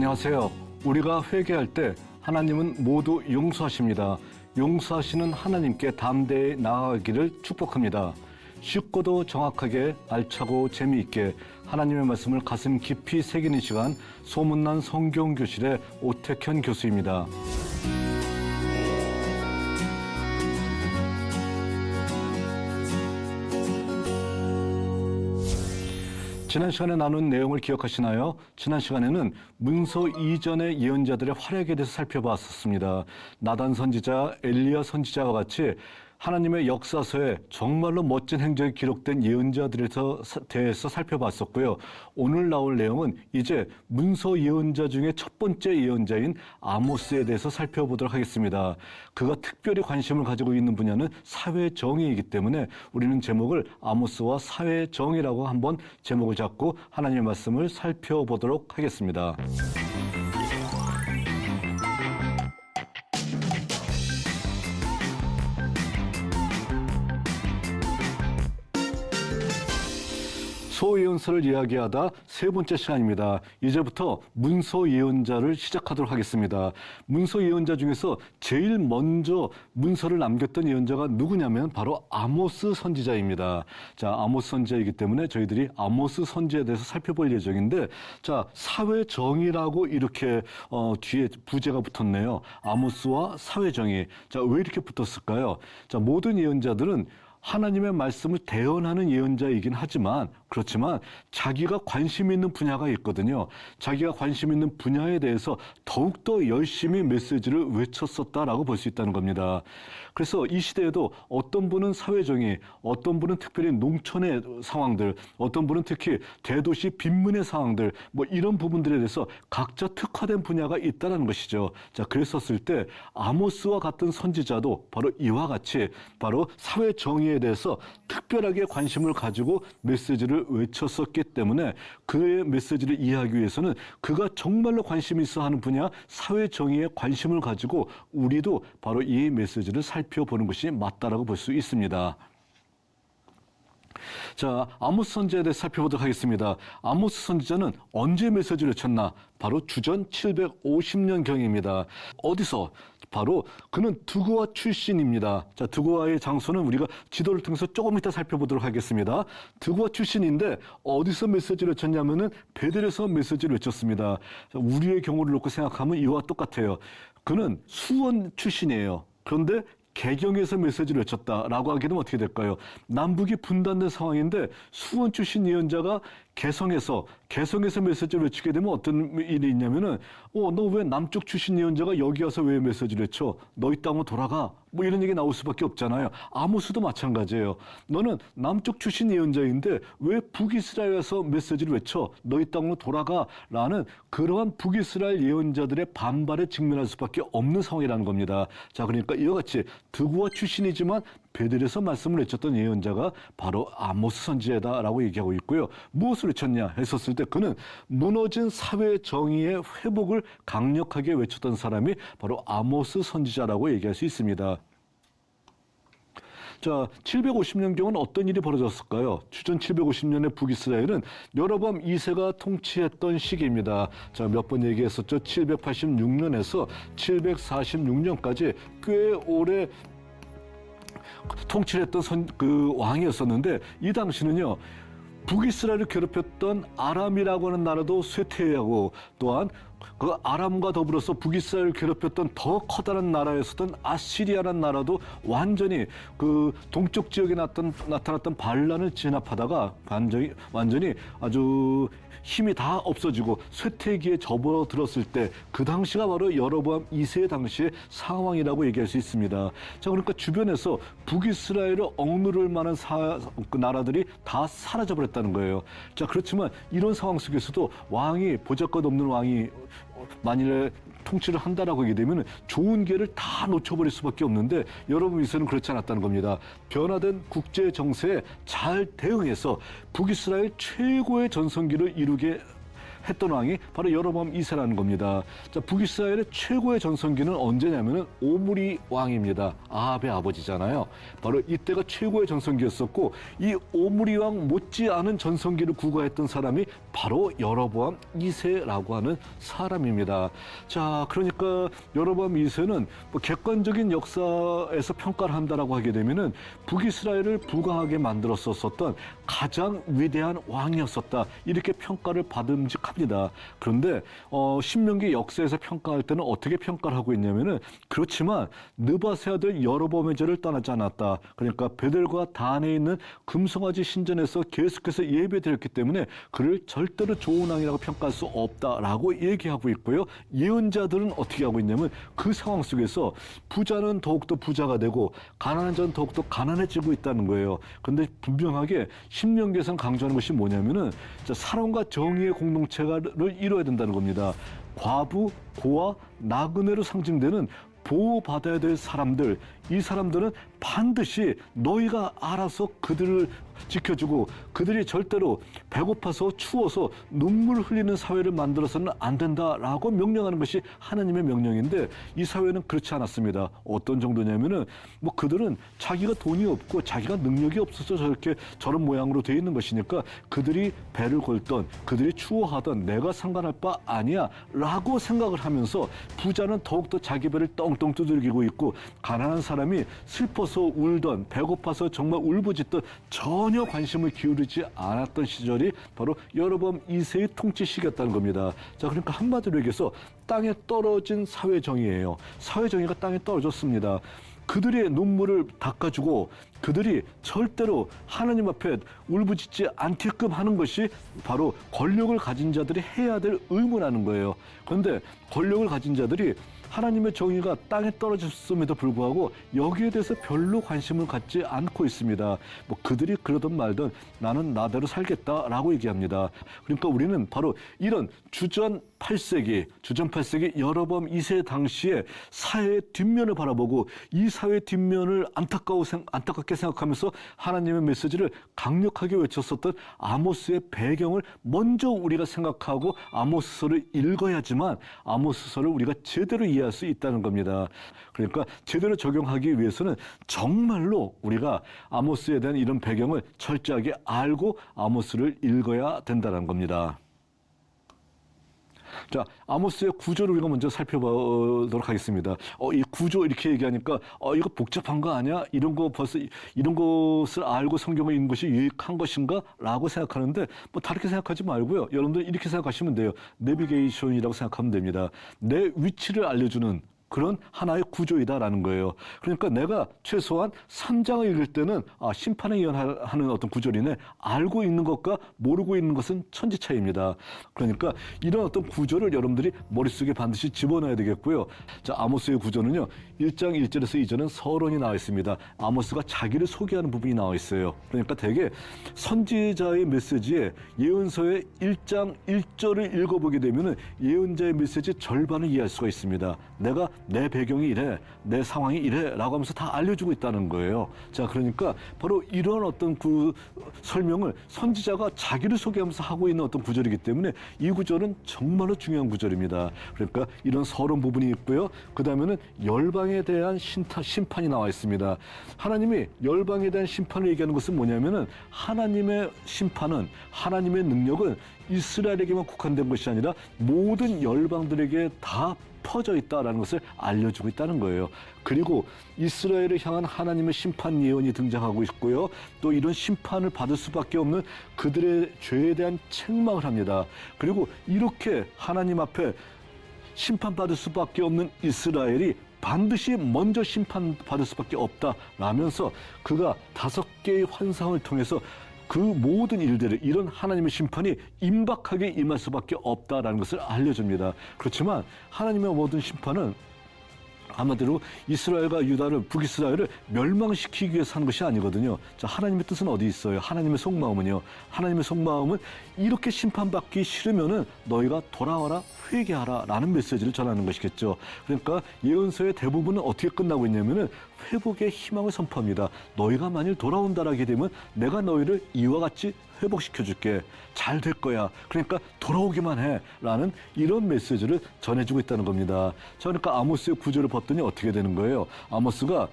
안녕하세요. 우리가 회개할 때 하나님은 모두 용서하십니다. 용서하시는 하나님께 담대히 나아가기를 축복합니다. 쉽고도 정확하게 알차고 재미있게 하나님의 말씀을 가슴 깊이 새기는 시간, 소문난 성경교실의 오택현 교수입니다. 지난 시간에 나눈 내용을 기억하시나요? 지난 시간에는 문서 이전의 예언자들의 활약에 대해서 살펴봤었습니다. 나단 선지자, 엘리야 선지자와 같이 하나님의 역사서에 정말로 멋진 행적이 기록된 예언자들에 대해서 살펴봤었고요. 오늘 나올 내용은 이제 문서 예언자 중에 첫 번째 예언자인 아모스에 대해서 살펴보도록 하겠습니다. 그가 특별히 관심을 가지고 있는 분야는 사회정의이기 때문에 우리는 제목을 아모스와 사회정의라고 한번 제목을 잡고 하나님의 말씀을 살펴보도록 하겠습니다. 소예언서를 이야기하다 세 번째 시간입니다. 이제부터 문서 예언자를 시작하도록 하겠습니다. 문서 예언자 중에서 제일 먼저 문서를 남겼던 예언자가 누구냐면 바로 아모스 선지자입니다. 자, 아모스 선지자이기 때문에 저희들이 아모스 선지자에 대해서 살펴볼 예정인데, 자, 사회정의라고 이렇게 뒤에 부제가 붙었네요. 아모스와 사회정의. 자, 왜 이렇게 붙었을까요? 자, 모든 예언자들은 하나님의 말씀을 대언하는 예언자이긴 하지만, 그렇지만 자기가 관심 있는 분야가 있거든요. 자기가 관심 있는 분야에 대해서 더욱더 열심히 메시지를 외쳤었다라고 볼 수 있다는 겁니다. 그래서 이 시대에도 어떤 분은 사회정의, 어떤 분은 특별히 농촌의 상황들, 어떤 분은 특히 대도시 빈민의 상황들, 뭐 이런 부분들에 대해서 각자 특화된 분야가 있다는 것이죠. 자, 그랬었을 때 아모스와 같은 선지자도 바로 이와 같이 바로 사회정의에 대해서 특별하게 관심을 가지고 메시지를 외쳤었기 때문에 그의 메시지를 이해하기 위해서는 그가 정말로 관심이 있어 하는 분야 사회정의에 관심을 가지고 우리도 바로 이 메시지를 살펴보는 것이 맞다라고 볼 수 있습니다. 자, 아모스 선지자에 대해서 살펴보도록 하겠습니다. 아모스 선지자는 언제 메시지를 외쳤나? 바로 주전 750년경입니다. 어디서? 바로 그는 두고아 출신입니다. 자, 두고아의 장소는 우리가 지도를 통해서 조금 이따 살펴보도록 하겠습니다. 두고아 출신인데 어디서 메시지를 외쳤냐면은 베델에서 메시지를 외쳤습니다. 자, 우리의 경우를 놓고 생각하면 이와 똑같아요. 그는 수원 출신이에요. 그런데 개경에서 메시지를 외쳤다라고 하게 되면 어떻게 될까요? 남북이 분단된 상황인데 수원 출신 예언자가 개성에서 메시지를 외치게 되면 어떤 일이 있냐면은 너 왜 남쪽 출신 예언자가 여기 와서 왜 메시지를 외쳐? 너희 땅으로 돌아가. 뭐 이런 얘기 나올 수밖에 없잖아요. 아모스도 마찬가지예요. 너는 남쪽 출신 예언자인데 왜 북이스라엘에서 메시지를 외쳐? 너희 땅으로 돌아가. 라는 그러한 북이스라엘 예언자들의 반발에 직면할 수밖에 없는 상황이라는 겁니다. 자, 그러니까 이와 같이 드고아 출신이지만 베델에서 말씀을 외쳤던 예언자가 바로 아모스 선지자다라고 얘기하고 있고요. 무엇을 외쳤냐 했었을 때 그는 무너진 사회 정의의 회복을 강력하게 외쳤던 사람이 바로 아모스 선지자라고 얘기할 수 있습니다. 자, 750년경은 어떤 일이 벌어졌을까요? 주전 750년의 북이스라엘은 여로보암 2세가 통치했던 시기입니다. 자, 몇 번 얘기했었죠. 786년에서 746년까지 꽤 오래 통치를 했던 그 왕이었었는데 이 당시는요, 북이스라엘을 괴롭혔던 아람이라고 하는 나라도 쇠퇴하고 또한 그 아람과 더불어서 북이스라엘을 괴롭혔던 더 커다란 나라였었던 아시리아라는 나라도 완전히 그 동쪽 지역에 나타났던 반란을 진압하다가 완전히 아주 힘이 다 없어지고 쇠퇴기에 접어들었을 때 그 당시가 바로 여로보암 2세 당시의 상황이라고 얘기할 수 있습니다. 자, 그러니까 주변에서 북이스라엘을 억누를 만한 그 나라들이 다 사라져버렸다는 거예요. 자, 그렇지만 이런 상황 속에서도 보잘것없는 왕이 만일에 통치를 한다라고 하게 되면 좋은 기회를 다 놓쳐버릴 수밖에 없는데 여러분 위해서는 그렇지 않았다는 겁니다. 변화된 국제 정세에 잘 대응해서 북이스라엘 최고의 전성기를 이루게 했던 왕이 바로 여로보암 2세라는 겁니다. 자, 북이스라엘의 최고의 전성기는 언제냐면은 오므리 왕입니다. 아합의 아버지잖아요. 바로 이때가 최고의 전성기였었고 이 오므리 왕 못지않은 전성기를 구가했던 사람이 바로 여로보암 2세라고 하는 사람입니다. 자, 그러니까 여로보암 2세는 뭐 객관적인 역사에서 평가를 한다라고 하게 되면은 북이스라엘을 부강하게 만들었었던 가장 위대한 왕이었었다. 이렇게 평가를 받음직합니다. 그런데 신명기 역사에서 평가할 때는 어떻게 평가를 하고 있냐면은 그렇지만 느밧의 아들 여로보암의 죄를 떠나지 않았다. 그러니까 베델과 단에 있는 금송아지 신전에서 계속해서 예배드렸기 때문에 그를 절대로 좋은 왕이라고 평가할 수 없다라고 얘기하고 있고요. 예언자들은 어떻게 하고 있냐면 그 상황 속에서 부자는 더욱더 부자가 되고 가난한 자는 더욱더 가난해지고 있다는 거예요. 그런데 분명하게 신명기에서는 강조하는 것이 뭐냐면은 사랑과 정의의 공동체를 이루어야 된다는 겁니다. 과부, 고아, 나그네로 상징되는 보호받아야 될 사람들, 이 사람들은 반드시 너희가 알아서 그들을 지켜주고 그들이 절대로 배고파서 추워서 눈물 흘리는 사회를 만들어서는 안 된다라고 명령하는 것이 하나님의 명령인데 이 사회는 그렇지 않았습니다. 어떤 정도냐면은 뭐 그들은 자기가 돈이 없고 자기가 능력이 없어서 저런 모양으로 돼 있는 것이니까 그들이 배를 골던 그들이 추워하던 내가 상관할 바 아니야 라고 생각을 하면서 부자는 더욱더 자기 배를 떵떵 두들기고 있고 가난한 사람이 슬퍼서 울던 배고파서 정말 울부짖던 전혀 관심을 기울이지 않았던 시절이 바로 여로보암 2세의 통치 시기였다는 겁니다. 자, 그러니까 한마디로 얘기해서 땅에 떨어진 사회정의예요. 사회정의가 땅에 떨어졌습니다. 그들의 눈물을 닦아주고 그들이 절대로 하나님 앞에 울부짖지 않게끔 하는 것이 바로 권력을 가진 자들이 해야 될 의무라는 거예요. 그런데 권력을 가진 자들이 하나님의 정의가 땅에 떨어졌음에도 불구하고 여기에 대해서 별로 관심을 갖지 않고 있습니다. 뭐 그들이 그러든 말든 나는 나대로 살겠다라고 얘기합니다. 그러니까 우리는 바로 이런 주전 8세기 여로보암 2세 당시에 사회의 뒷면을 바라보고 이 사회의 뒷면을 안타깝게 생각하면서 하나님의 메시지를 강력하게 외쳤었던 아모스의 배경을 먼저 우리가 생각하고 아모스서를 읽어야지만 아모스서를 우리가 제대로 이해할 수 있다는 겁니다. 그러니까 제대로 적용하기 위해서는 정말로 우리가 아모스에 대한 이런 배경을 철저하게 알고 아모스를 읽어야 된다는 겁니다. 자, 아모스의 구조를 우리가 먼저 살펴보도록 하겠습니다. 이 구조 이렇게 얘기하니까 이거 복잡한 거 아니야? 이런 것을 알고 성경을 읽는 것이 유익한 것인가? 라고 생각하는데 뭐 다르게 생각하지 말고요. 여러분들 이렇게 생각하시면 돼요. 내비게이션이라고 생각하면 됩니다. 내 위치를 알려주는 그런 하나의 구조이다라는 거예요. 그러니까 내가 최소한 3장을 읽을 때는 심판에 예언하는 어떤 구절이네. 알고 있는 것과 모르고 있는 것은 천지 차이입니다. 그러니까 이런 어떤 구조를 여러분들이 머릿속에 반드시 집어넣어야 되겠고요. 자, 아모스의 구조는요. 1장 1절에서 2절은 서론이 나와 있습니다. 아모스가 자기를 소개하는 부분이 나와 있어요. 그러니까 되게 선지자의 메시지에 예언서의 1장 1절을 읽어보게 되면 예언자의 메시지 절반을 이해할 수가 있습니다. 내가 내 배경이 이래, 내 상황이 이래 라고 하면서 다 알려주고 있다는 거예요. 자, 그러니까 바로 이런 어떤 설명을 선지자가 자기를 소개하면서 하고 있는 어떤 구절이기 때문에 이 구절은 정말로 중요한 구절입니다. 그러니까 이런 서론 부분이 있고요. 그 다음에는 열방에 대한 심판이 나와 있습니다. 하나님이 열방에 대한 심판을 얘기하는 것은 뭐냐면은 하나님의 심판은 하나님의 능력은 이스라엘에게만 국한된 것이 아니라 모든 열방들에게 다 퍼져 있다라는 것을 알려주고 있다는 거예요. 그리고 이스라엘을 향한 하나님의 심판 예언이 등장하고 있고요. 또 이런 심판을 받을 수밖에 없는 그들의 죄에 대한 책망을 합니다. 그리고 이렇게 하나님 앞에 심판받을 수밖에 없는 이스라엘이 반드시 먼저 심판받을 수밖에 없다라면서 그가 5개의 환상을 통해서 그 모든 일들을 이런 하나님의 심판이 임박하게 임할 수밖에 없다라는 것을 알려줍니다. 그렇지만 하나님의 모든 심판은 한마디로 이스라엘과 유다를 북이스라엘을 멸망시키기 위해서 하는 것이 아니거든요. 자, 하나님의 뜻은 어디 있어요? 하나님의 속마음은요. 하나님의 속마음은 이렇게 심판받기 싫으면은 너희가 돌아와라 회개하라 라는 메시지를 전하는 것이겠죠. 그러니까 예언서의 대부분은 어떻게 끝나고 있냐면은 회복의 희망을 선포합니다. 너희가 만일 돌아온다라게 되면 내가 너희를 이와 같이 회복시켜줄게. 잘 될 거야. 그러니까 돌아오기만 해. 라는 이런 메시지를 전해주고 있다는 겁니다. 자, 그러니까 아모스의 구절을 봤더니 어떻게 되는 거예요? 아모스가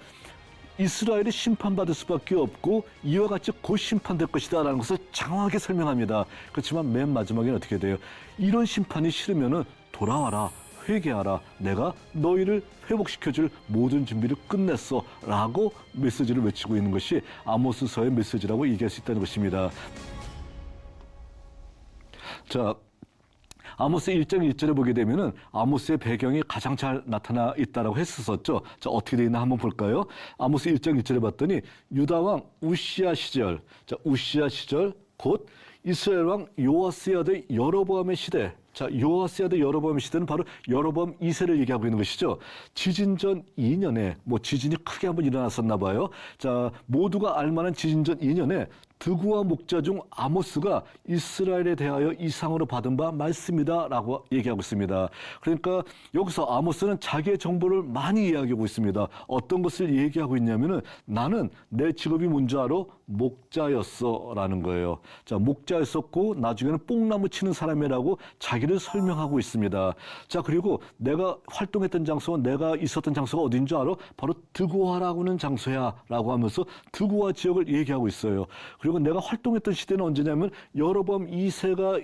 이스라엘이 심판받을 수밖에 없고 이와 같이 곧 심판될 것이다 라는 것을 장황하게 설명합니다. 그렇지만 맨 마지막에는 어떻게 돼요? 이런 심판이 싫으면은 돌아와라. 회개하라. 내가 너희를 회복시켜줄 모든 준비를 끝냈어. 라고 메시지를 외치고 있는 것이 아모스서의 메시지라고 얘기할 수 있다는 것입니다. 자, 아모스 1장 1절에 보게 되면은 아모스의 배경이 가장 잘 나타나 있다라고 했었죠. 자, 어떻게 되어 있나 한번 볼까요? 아모스 1장 1절에 봤더니 유다 왕 우시야 시절, 자, 우시야 시절 곧 이스라엘 왕 요아스의 아들 여로보암의 시대. 자, 요아스의 아들 여로보암의 시대는 바로 여로보암 2세를 얘기하고 있는 것이죠. 지진 전 2년에 지진이 크게 한번 일어났었나 봐요. 자, 모두가 알만한 지진 전 2년에 드구와 목자 중 아모스가 이스라엘에 대하여 이상으로 받은 바 말씀이다라고 얘기하고 있습니다. 그러니까 여기서 아모스는 자기의 정보를 많이 이야기하고 있습니다. 어떤 것을 얘기하고 있냐면은 나는 내 직업이 뭔지 알아? 목자였어라는 거예요. 자, 목자였었고 나중에는 뽕나무 치는 사람이라고 자기를 설명하고 있습니다. 자, 그리고 내가 활동했던 장소, 내가 있었던 장소가 어딘 줄 알아? 바로 드구아라고 하는 장소야라고 하면서 드구아 지역을 얘기하고 있어요. 그리고 내가 활동했던 시대는 언제냐면 여로보암 2세가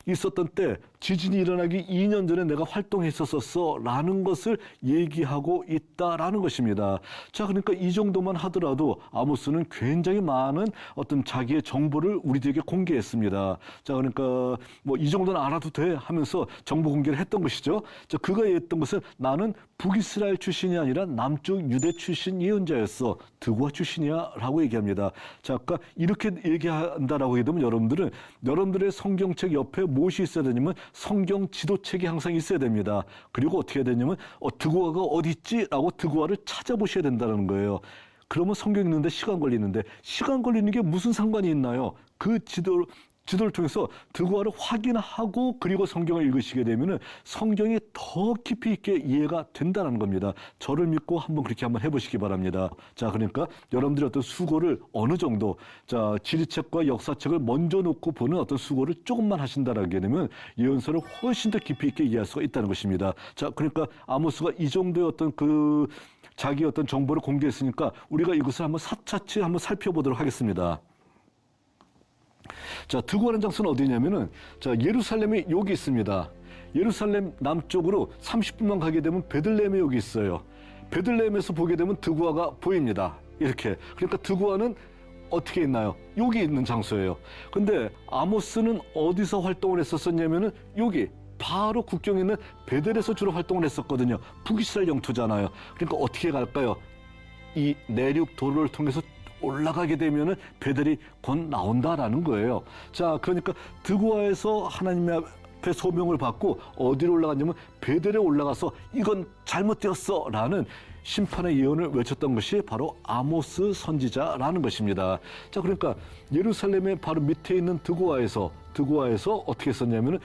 있었던 때 지진이 일어나기 2년 전에 내가 활동했었어 라는 것을 얘기하고 있다라는 것입니다. 자, 그러니까 이 정도만 하더라도 아모스는 굉장히 많은 어떤 자기의 정보를 우리들에게 공개했습니다. 자, 그러니까 뭐 이 정도는 알아도 돼 하면서 정보 공개를 했던 것이죠. 자, 그가 했던 것은 나는 북이스라엘 출신이 아니라 남쪽 유대 출신 예언자였어. 드고아 출신이야 라고 얘기합니다. 자, 아까 이렇게 얘기한다라고 하게 되면 여러분들의 성경책 옆에 무엇이 있어야 되냐면 성경 지도책이 항상 있어야 됩니다. 그리고 어떻게 해야 되냐면 드고아가 어디 있지? 라고 드고아를 찾아보셔야 된다는 거예요. 그러면 성경 읽는데 시간 걸리는데 시간 걸리는 게 무슨 상관이 있나요? 그 지도를 통해서 드고아를 확인하고 그리고 성경을 읽으시게 되면은 성경이 더 깊이 있게 이해가 된다는 겁니다. 저를 믿고 그렇게 한번 해보시기 바랍니다. 자, 그러니까 여러분들이 어떤 수고를 어느 정도, 자, 지리책과 역사책을 먼저 놓고 보는 어떤 수고를 조금만 하신다라게 되면 예언서를 훨씬 더 깊이 있게 이해할 수가 있다는 것입니다. 자, 그러니까 아모스가 이 정도의 어떤 자기 어떤 정보를 공개했으니까 우리가 이것을 한번 차차히 한번 살펴보도록 하겠습니다. 자, 드고아라는 장소는 어디냐면은, 자, 예루살렘이 여기 있습니다. 예루살렘 남쪽으로 30분만 가게 되면 베들레헴이 여기 있어요. 베들레헴에서 보게 되면 드고아가 보입니다. 이렇게. 그러니까 드고아는 어떻게 있나요? 여기 있는 장소예요. 근데 아모스는 어디서 활동을 했었냐면은 여기 바로 국경에 있는 베델에서 주로 활동을 했었거든요. 북이스라엘 영토잖아요. 그러니까 어떻게 갈까요? 이 내륙 도로를 통해서 올라가게 되면은 베델이 곧 나온다라는 거예요. 자, 그러니까 드고아에서 하나님의 앞에 소명을 받고 어디로 올라갔냐면 베델에 올라가서 이건 잘못되었어라는 심판의 예언을 외쳤던 것이 바로 아모스 선지자라는 것입니다. 자, 그러니까 예루살렘의 바로 밑에 있는 드고아에서 어떻게 했었냐면은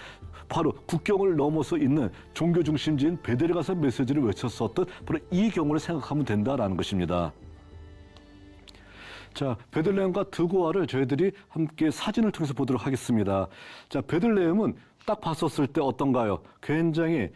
바로 국경을 넘어서 있는 종교 중심지인 베델에 가서 메시지를 외쳤었던 바로 이 경우를 생각하면 된다라는 것입니다. 자, 베들레헴과 드고아를 저희들이 함께 사진을 통해서 보도록 하겠습니다. 자, 베들레헴은 딱 봤었을 때 어떤가요? 굉장히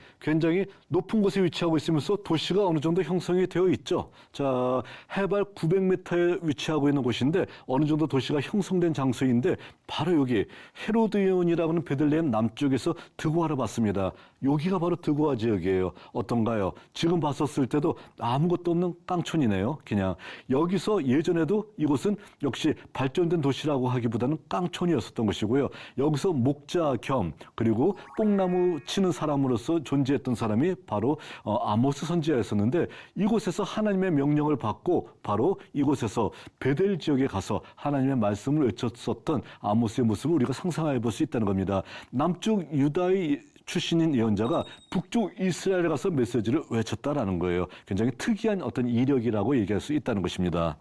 높은 곳에 위치하고 있으면서 도시가 어느 정도 형성이 되어 있죠. 자, 해발 900m에 위치하고 있는 곳인데 어느 정도 도시가 형성된 장소인데 바로 여기 헤로드온이라고 하는 베들레헴 남쪽에서 드고아를 봤습니다. 여기가 바로 드고아 지역이에요. 어떤가요? 지금 봤었을 때도 아무것도 없는 깡촌이네요. 그냥 여기서 예전에도 이곳은 역시 발전된 도시라고 하기보다는 깡촌이었었던 것이고요. 여기서 목자 겸 그리고 뽕나무 치는 사람으로서 존재했던 사람이 바로 아모스 선지자였었는데 이곳에서 하나님의 명령을 받고 바로 이곳에서 베델 지역에 가서 하나님의 말씀을 외쳤었던 아모스의 모습을 우리가 상상해 볼 수 있다는 겁니다. 남쪽 유다의 출신인 예언자가 북쪽 이스라엘에 가서 메시지를 외쳤다라는 거예요. 굉장히 특이한 어떤 이력이라고 얘기할 수 있다는 것입니다.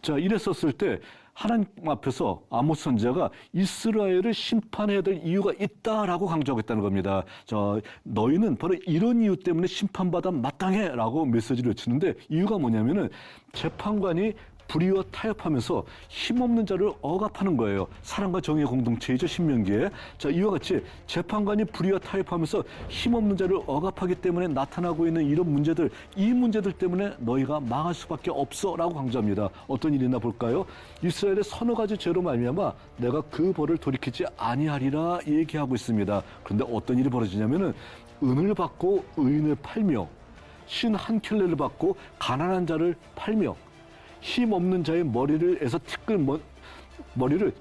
자, 이랬었을 때 하나님 앞에서 아모스 선지자가 이스라엘을 심판해야 될 이유가 있다라고 강조하고 있다는 겁니다. 자, 너희는 바로 이런 이유 때문에 심판받아 마땅해라고 메시지를 외치는데 이유가 뭐냐면은 재판관이 불의와 타협하면서 힘없는 자를 억압하는 거예요. 사랑과 정의의 공동체이죠, 신명기에. 자, 이와 같이 재판관이 불의와 타협하면서 힘없는 자를 억압하기 때문에 나타나고 있는 이런 문제들, 이 문제들 때문에 너희가 망할 수밖에 없어라고 강조합니다. 어떤 일이나 볼까요? 이스라엘의 서너 가지 죄로 말미암아 내가 그 벌을 돌이키지 아니하리라 얘기하고 있습니다. 그런데 어떤 일이 벌어지냐면은 은을 받고 의인을 팔며 신 한 켤레를 받고 가난한 자를 팔며 힘 없는 자의 머리를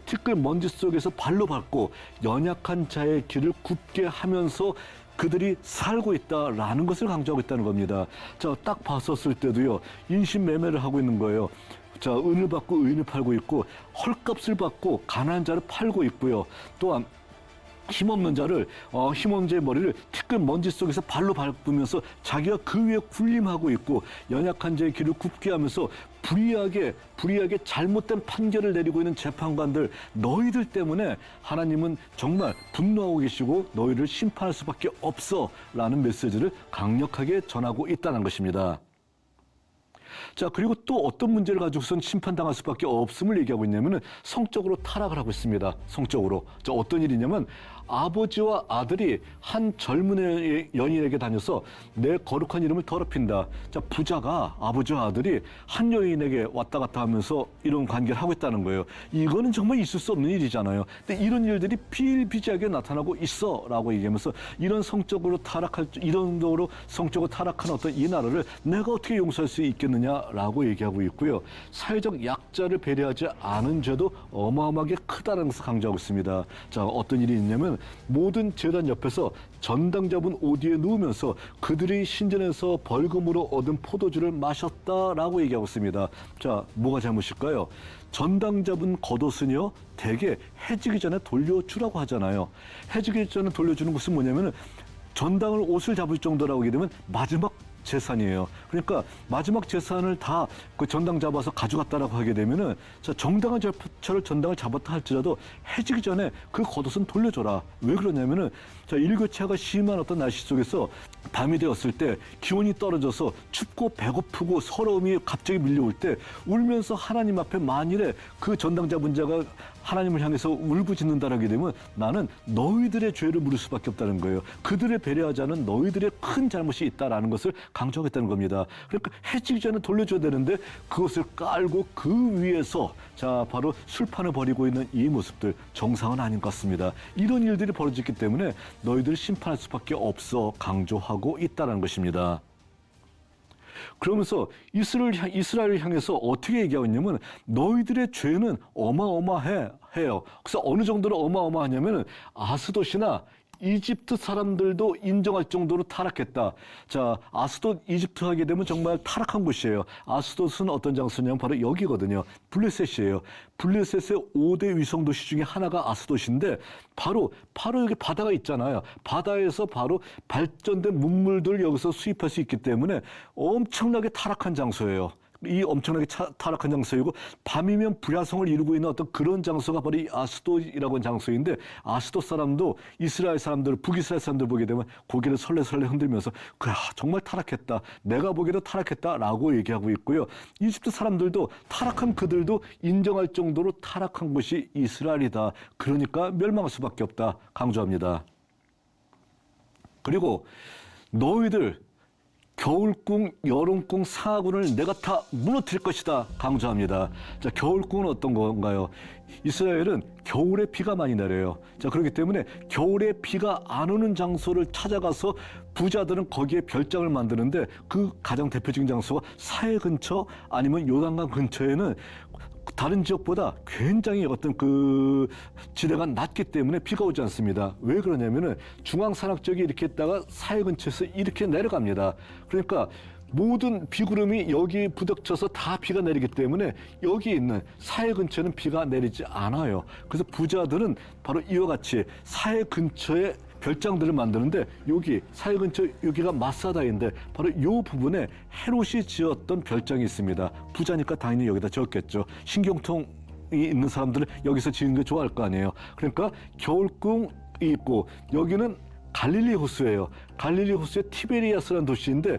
티끌 먼지 속에서 발로 밟고 연약한 자의 길을 굽게 하면서 그들이 살고 있다라는 것을 강조하고 있다는 겁니다. 자, 딱 봤었을 때도요, 인신매매를 하고 있는 거예요. 자, 은을 받고 의인을 팔고 있고 헐값을 받고 가난한 자를 팔고 있고요. 또한 힘없는 자의 머리를 티끌 먼지 속에서 발로 밟으면서 자기가 그 위에 군림하고 있고 연약한 자의 길을 굽게 하면서 불의하게 잘못된 판결을 내리고 있는 재판관들, 너희들 때문에 하나님은 정말 분노하고 계시고 너희를 심판할 수밖에 없어라는 메시지를 강력하게 전하고 있다는 것입니다. 자, 그리고 또 어떤 문제를 가지고선 심판당할 수밖에 없음을 얘기하고 있냐면은 성적으로 타락을 하고 있습니다. 성적으로. 자, 어떤 일이냐면 아버지와 아들이 한 젊은 여인에게 다녀서 내 거룩한 이름을 더럽힌다. 자, 부자가 아버지와 아들이 한 여인에게 왔다 갔다 하면서 이런 관계를 하고 있다는 거예요. 이거는 정말 있을 수 없는 일이잖아요. 근데 이런 일들이 비일비재하게 나타나고 있어라고 얘기하면서 이런 성적으로 타락한 어떤 이 나라를 내가 어떻게 용서할 수 있겠느냐라고 얘기하고 있고요. 사회적 약자를 배려하지 않은 죄도 어마어마하게 크다는 것을 강조하고 있습니다. 자, 어떤 일이 있냐면 모든 제단 옆에서 전당 잡은 오디에 누우면서 그들이 신전에서 벌금으로 얻은 포도주를 마셨다라고 얘기하고 있습니다. 자, 뭐가 잘못일까요? 전당 잡은 겉옷은요, 대개 해지기 전에 돌려주라고 하잖아요. 해지기 전에 돌려주는 것은 뭐냐면은 전당을 옷을 잡을 정도라고 하게 되면 마지막 재산이에요. 그러니까 마지막 재산을 다 그 전당 잡아서 가져갔다라고 하게 되면은 자, 정당한 절차를 전당을 잡았다 할지라도 해지기 전에 그 겉옷은 돌려줘라. 왜 그러냐면은 자, 일교차가 심한 어떤 날씨 속에서 밤이 되었을 때 기온이 떨어져서 춥고 배고프고 서러움이 갑자기 밀려올 때 울면서 하나님 앞에 만일에 그 전당 잡은 자가 하나님을 향해서 울부짖는다라게 되면 나는 너희들의 죄를 물을 수밖에 없다는 거예요. 그들을 배려하지 않은 너희들의 큰 잘못이 있다라는 것을 강조하겠다는 겁니다. 그러니까 해지기 전에 돌려줘야 되는데 그것을 깔고 그 위에서 자, 바로 술판을 벌이고 있는 이 모습들 정상은 아닌 것 같습니다. 이런 일들이 벌어졌기 때문에 너희들을 심판할 수밖에 없어 강조하고 있다는 것입니다. 그러면서 이스라엘을 향해서 어떻게 얘기하고 있냐면 너희들의 죄는 어마어마해요. 그래서 어느 정도로 어마어마하냐면 아스돗이나 이집트 사람들도 인정할 정도로 타락했다. 자, 아스돗 이집트 하게 되면 정말 타락한 곳이에요. 아스돗은 어떤 장소냐면 바로 여기거든요. 블레셋이에요. 블레셋의 5대 위성 도시 중에 하나가 아스돗인데 바로 여기 바다가 있잖아요. 바다에서 바로 발전된 문물들을 여기서 수입할 수 있기 때문에 엄청나게 타락한 장소예요. 이 엄청나게 타락한 장소이고 밤이면 불야성을 이루고 있는 어떤 그런 장소가 바로 이 아스돗이라고 하는 장소인데 아스돗 사람도 이스라엘 사람들, 북이스라엘 사람들 보게 되면 고개를 설레설레 흔들면서 그래, 정말 타락했다. 내가 보기에도 타락했다라고 얘기하고 있고요. 이집트 사람들도 타락한 그들도 인정할 정도로 타락한 곳이 이스라엘이다. 그러니까 멸망할 수밖에 없다. 강조합니다. 그리고 너희들 겨울궁, 여름궁, 상하군을 내가 다 무너뜨릴 것이다 강조합니다. 자, 겨울궁은 어떤 건가요? 이스라엘은 겨울에 비가 많이 내려요. 자, 그렇기 때문에 겨울에 비가 안 오는 장소를 찾아가서 부자들은 거기에 별장을 만드는데 그 가장 대표적인 장소가 사해 근처 아니면 요단강 근처에는 다른 지역보다 굉장히 어떤 그 지대가 낮기 때문에 비가 오지 않습니다. 왜 그러냐면은 중앙산악 지역이 이렇게 있다가 사해 근처에서 이렇게 내려갑니다. 그러니까 모든 비구름이 여기 부닥쳐서 다 비가 내리기 때문에 여기 있는 사해 근처는 비가 내리지 않아요. 그래서 부자들은 바로 이와 같이 사해 근처에 별장들을 만드는데 여기 사해 근처 여기가 마사다인데 바로 이 부분에 헤롯이 지었던 별장이 있습니다. 부자니까 당연히 여기다 지었겠죠. 신경통이 있는 사람들은 여기서 지은 거 좋아할 거 아니에요. 그러니까 겨울궁이 있고 여기는 갈릴리 호수예요. 갈릴리 호수의 티베리아스라는 도시인데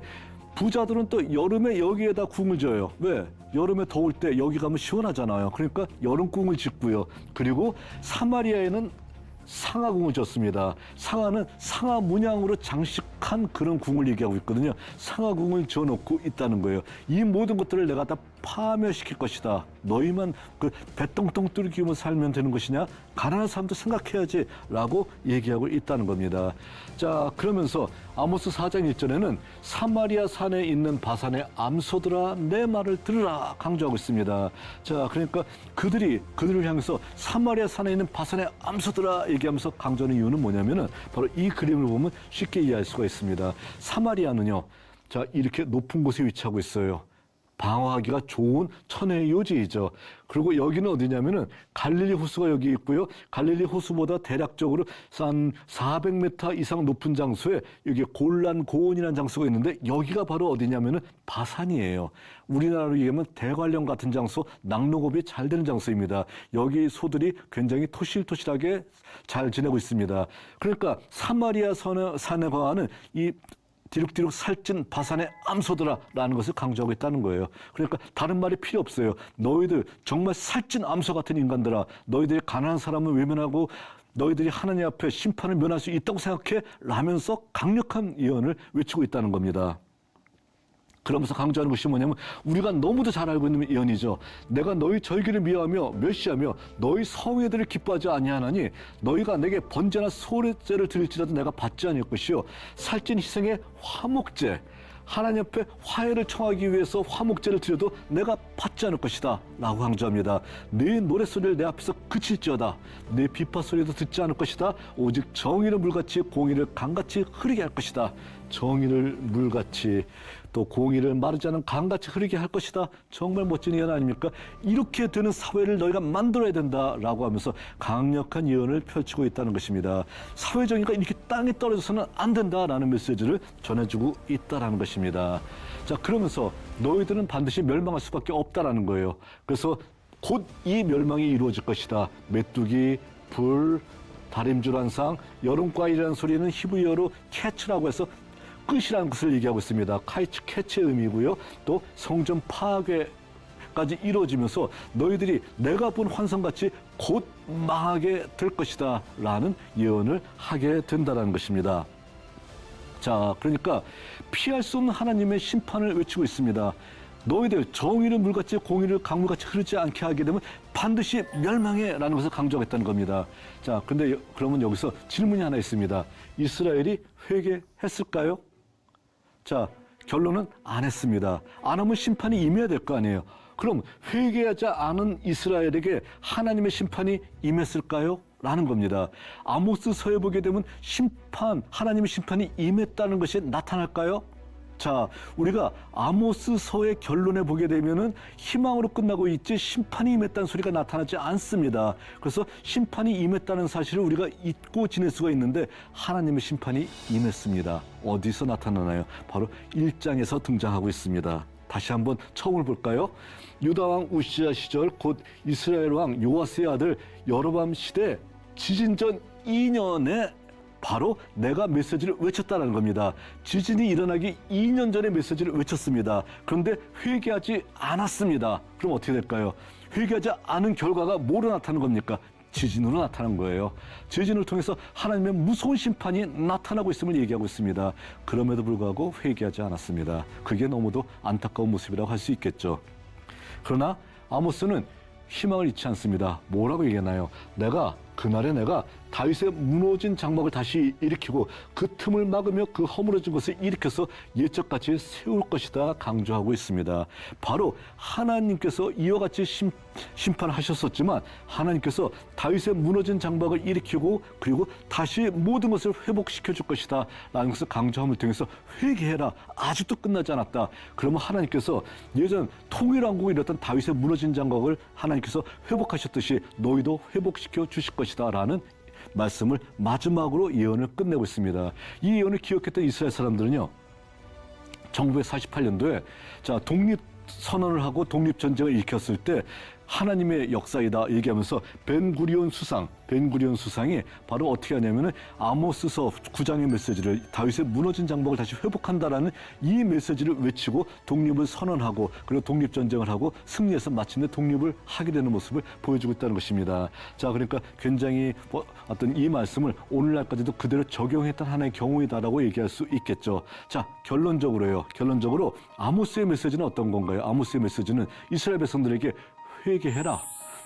부자들은 또 여름에 여기에다 궁을 져요. 왜? 여름에 더울 때 여기 가면 시원하잖아요. 그러니까 여름 궁을 짓고요. 그리고 사마리아에는 상아궁을 졌습니다. 상아는 상아 문양으로 장식한 그런 궁을 얘기하고 있거든요. 상아궁을 지어놓고 있다는 거예요. 이 모든 것들을 내가 다 파멸시킬 것이다. 너희만 그 배똥똥 뚫기만 살면 되는 것이냐? 가난한 사람도 생각해야지 라고 얘기하고 있다는 겁니다. 자, 그러면서 아모스 4장 1절에는 사마리아 산에 있는 바산의 암소들아 내 말을 들으라 강조하고 있습니다. 자, 그러니까 그들을 향해서 사마리아 산에 있는 바산의 암소들아 얘기하면서 강조하는 이유는 뭐냐면은 바로 이 그림을 보면 쉽게 이해할 수가 있습니다. 사마리아는요, 자, 이렇게 높은 곳에 위치하고 있어요. 방어하기가 좋은 천혜의 요지이죠. 그리고 여기는 어디냐면은 갈릴리 호수가 여기 있고요. 갈릴리 호수보다 대략적으로 한 400m 이상 높은 장소에 여기 골란 고온이라는 장소가 있는데 여기가 바로 어디냐면은 바산이에요. 우리나라로 얘기하면 대관령 같은 장소, 낙농업이 잘 되는 장소입니다. 여기 소들이 굉장히 토실토실하게 잘 지내고 있습니다. 그러니까 사마리아 산에 관한 이 디룩디룩 살찐 바산의 암소들아라는 것을 강조하고 있다는 거예요. 그러니까 다른 말이 필요 없어요. 너희들 정말 살찐 암소 같은 인간들아, 너희들이 가난한 사람을 외면하고 너희들이 하나님 앞에 심판을 면할 수 있다고 생각해? 라면서 강력한 예언을 외치고 있다는 겁니다. 그러면서 강조하는 것이 뭐냐면 우리가 너무도 잘 알고 있는 예언이죠. 내가 너희 절기를 미워하며 멸시하며 너희 성회들을 기뻐하지 아니하나니 너희가 내게 번제나 소례제를 드릴지라도 내가 받지 아니할 것이요 살찐 희생의 화목제 하나님 앞에 화해를 청하기 위해서 화목제를 드려도 내가 받지 않을 것이다 라고 강조합니다. 네 노랫소리를 내 앞에서 그칠지어다. 네 비파소리도 듣지 않을 것이다. 오직 정의를 물같이 공의를 강같이 흐르게 할 것이다. 정의를 물같이 또 공의를 마르지 않은 강같이 흐르게 할 것이다. 정말 멋진 예언 아닙니까? 이렇게 되는 사회를 너희가 만들어야 된다라고 하면서 강력한 예언을 펼치고 있다는 것입니다. 사회 정의가 이렇게 땅에 떨어져서는 안 된다라는 메시지를 전해주고 있다라는 것입니다. 자, 그러면서 너희들은 반드시 멸망할 수밖에 없다라는 거예요. 그래서 곧 이 멸망이 이루어질 것이다. 메뚜기, 불, 다림줄한상, 여름과일이라는 소리는 히브리어로 캐츠라고 해서 끝이라는 것을 얘기하고 있습니다. 카이츠 캐치의 의미고요. 또 성전 파괴까지 이루어지면서 너희들이 내가 본 환상같이 곧 망하게 될 것이다 라는 예언을 하게 된다는 것입니다. 자, 그러니까 피할 수 없는 하나님의 심판을 외치고 있습니다. 너희들 정의를 물같이 공의를 강물같이 흐르지 않게 하게 되면 반드시 멸망해 라는 것을 강조하겠다는 겁니다. 자, 근데 그러면 여기서 질문이 하나 있습니다. 이스라엘이 회개했을까요? 자, 결론은 안 했습니다. 안 하면 심판이 임해야 될 거 아니에요. 그럼 회개하지 않은 이스라엘에게 하나님의 심판이 임했을까요? 라는 겁니다. 아모스서에 보게 되면 하나님의 심판이 임했다는 것이 나타날까요? 자, 우리가 아모스서의 결론에 보게 되면은 희망으로 끝나고 있지 심판이 임했다는 소리가 나타나지 않습니다. 그래서 심판이 임했다는 사실을 우리가 잊고 지낼 수가 있는데 하나님의 심판이 임했습니다. 어디서 나타나나요? 바로 1장에서 등장하고 있습니다. 다시 한번 처음을 볼까요? 유다왕 우시야 시절 곧 이스라엘 왕 요아스의 아들 여로밤 시대 지진 전 2년에 바로 내가 메시지를 외쳤다는 겁니다. 지진이 일어나기 2년 전에 메시지를 외쳤습니다. 그런데 회개하지 않았습니다. 그럼 어떻게 될까요? 회개하지 않은 결과가 뭐로 나타나는 겁니까? 지진으로 나타난 거예요. 지진을 통해서 하나님의 무서운 심판이 나타나고 있음을 얘기하고 있습니다. 그럼에도 불구하고 회개하지 않았습니다. 그게 너무도 안타까운 모습이라고 할 수 있겠죠. 그러나 아모스는 희망을 잃지 않습니다. 뭐라고 얘기하나요? 그날에 내가 다윗의 무너진 장막을 다시 일으키고 그 틈을 막으며 그 허물어진 것을 일으켜서 옛적같이 세울 것이다 강조하고 있습니다. 바로 하나님께서 이와 같이 심판하셨었지만 하나님께서 다윗의 무너진 장막을 일으키고 그리고 다시 모든 것을 회복시켜 줄 것이다 라는 것을 강조함을 통해서 회개해라. 아직도 끝나지 않았다. 그러면 하나님께서 예전 통일왕국이 이뤘던 다윗의 무너진 장막을 하나님께서 회복하셨듯이 너희도 회복시켜 주실 것이다 라는 말씀을 마지막으로 예언을 끝내고 있습니다. 이 예언을 기억했던 이스라엘 사람들은요, 1948년도에 독립 선언을 하고 독립전쟁을 일으켰을 때 하나님의 역사이다 얘기하면서 벤구리온 수상이 바로 어떻게 하냐면은 아모스서 9장의 메시지를 다윗의 무너진 장막을 다시 회복한다라는 이 메시지를 외치고 독립을 선언하고 그리고 독립전쟁을 하고 승리해서 마침내 독립을 하게 되는 모습을 보여주고 있다는 것입니다. 자, 그러니까 굉장히 어떤 이 말씀을 오늘날까지도 그대로 적용했던 하나의 경우이다라고 얘기할 수 있겠죠. 자, 결론적으로요. 결론적으로 아모스의 메시지는 어떤 건가요? 아모스의 메시지는 이스라엘 백성들에게 회개해라.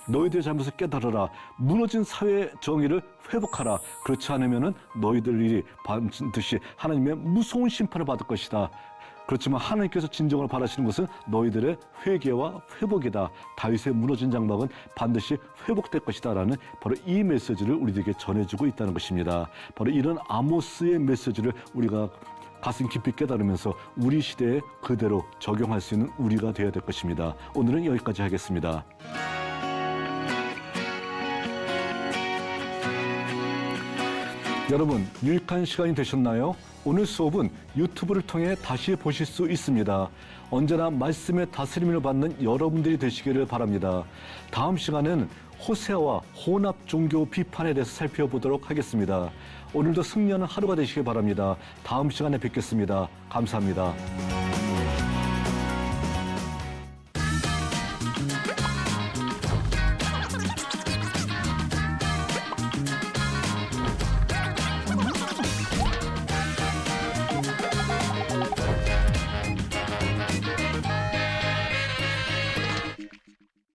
너희들의 잘못을 깨달아라. 무너진 사회 정의를 회복하라. 그렇지 않으면은 너희들이 반드시 하나님의 무서운 심판을 받을 것이다. 그렇지만 하나님께서 진정을 바라시는 것은 너희들의 회개와 회복이다. 다윗의 무너진 장막은 반드시 회복될 것이다. 라는 바로 이 메시지를 우리들에게 전해주고 있다는 것입니다. 바로 이런 아모스의 메시지를 우리가 가슴 깊이 깨달으면서 우리 시대에 그대로 적용할 수 있는 우리가 되어야 될 것입니다. 오늘은 여기까지 하겠습니다. 여러분, 유익한 시간이 되셨나요? 오늘 수업은 유튜브를 통해 다시 보실 수 있습니다. 언제나 말씀의 다스림을 받는 여러분들이 되시기를 바랍니다. 다음 시간은 호세아와 혼합 종교 비판에 대해서 살펴보도록 하겠습니다. 오늘도 승리하는 하루가 되시길 바랍니다. 다음 시간에 뵙겠습니다. 감사합니다.